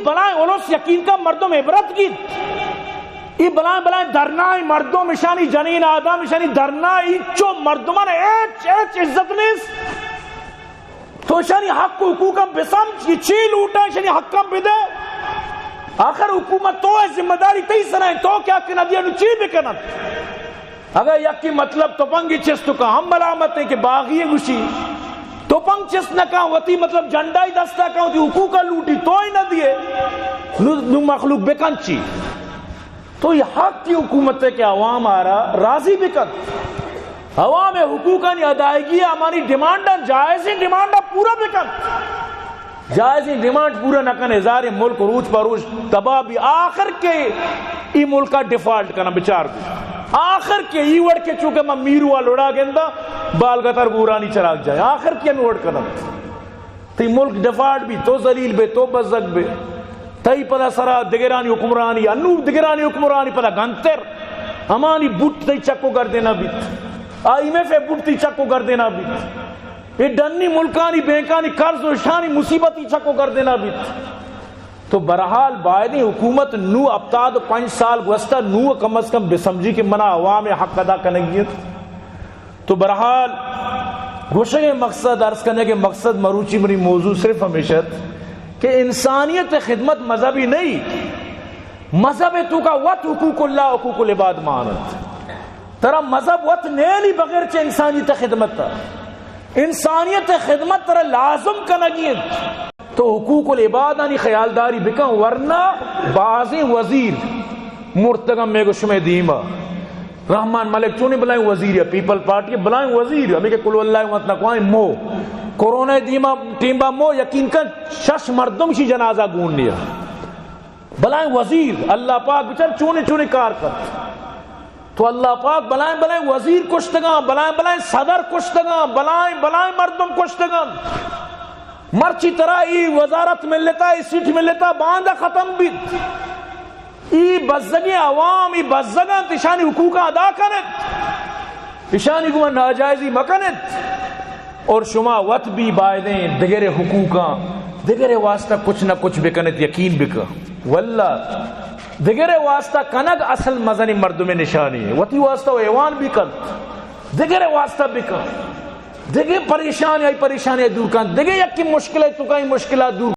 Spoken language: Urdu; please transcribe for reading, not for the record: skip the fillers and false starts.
بلائیں اولوس یقین کا مردم عبرت کی ای بلائیں درنائی مردم اشانی جنین آدم اشانی درنائی چو مردمان ایچ عزت نیس تو اشانی حق و حقوقا بسمچ یہ چی لوٹا اشانی حقا بدے آخر حکومت تو ہے ذمہ داری تی سنائیں تو کیا کنا دیا نو چی بکنت اگر یکی مطلب تو پنگی چستو کا ہم ملامت ہیں کہ باغی گوشی تو پنگ چست نہ کہاں ہوتی مطلب جنڈائی دستا کہاں ہوتی حقوقا لوٹی تو ہی نہ دیے نو مخلوق بکن چی تو یہ حق کی حکومت ہے کہ عوام آرہا راضی بکن عوام حقوقاً ادائیگی ہماری ڈیمانڈاں جائزیں ڈیمانڈاں پورا بکن جائزیں ڈیمانڈ پورا نہ کن ہزار ملک روز پر روز تباہ بھی آخر کے ای ملک کا ڈیفالٹ کرنا بچار کو آخر کے ای وڑ کے چونکہ میں میروا لڑا گندہ بال گتر گورانی چراغ جائے آخر کے میں وڑ کرنا تی ملک ڈیفالٹ بھی تو ذلیل بے تو بزک بے تئی پدا سرا دگرانی حکمرانی انو دگرانی حکمرانی پدا گنتر ہمانی بوٹ تی چکو کر دینا بیت آئی میں فے بوٹ تی چکو کر دینا بیت یہ ڈنی ملکانی بینکانی قرض و شانی مصیبتی چکو کر دینا بیت تو برحال باید حکومت نو ابتاد 5 سال گوستا نو کم از کم بسمجھی کہ منا عوام حق ادا کنگیت تو برحال گوشے مقصد عرض کرنے کے مقصد مروچی منی موضوع صرف ہمیشہ کہ انسانیت خدمت مذہبی نہیں مذہب تو کا وط حقوق اللہ حقوق العباد مانت ترا مذہب وط نیلی بغیر چے انسانیت خدمت تا انسانیت خدمت ترا لازم کنگیت تو حقوق العباد آنی خیالداری بکن ورنہ بعضی وزیر مرتگم میں گو شمع دیما رحمان ملک چونی بلائیں وزیر یا پیپل پارٹی بلائیں وزیر ہمیں کہ کلو اللہ وطنہ کوائیں مو کورونا دیما ٹیمبا مو یقین کن 6 مردم شی جنازہ گون لیا بلائیں وزیر اللہ پاک بچار چونی کار کر تو اللہ پاک بلائیں وزیر کشتگاں بلائیں صدر کشتگاں بلائیں مردم کشتگاں مرچی طرح ای وزارت میں لیتا ای سیٹ میں لیتا باندھا ختم بیت ای بزگی عوام ای بزگاں تشانی حقوقا ادا کنت تشانی کو ناجائزی مکنت اور شما وط بھی بائدیں دگرے حقوقاں دگرے واسطہ کچھ نہ کچھ بکنت یقین بکا واللہ دگرے واسطہ کنگ اصل مزنی مردم نشانی ہے وطی واسطہ ایوان بکن دگرے واسطہ بکن دگے پریشانی دور کن دگے یکی مشکلیں تو کہیں مشکلات دور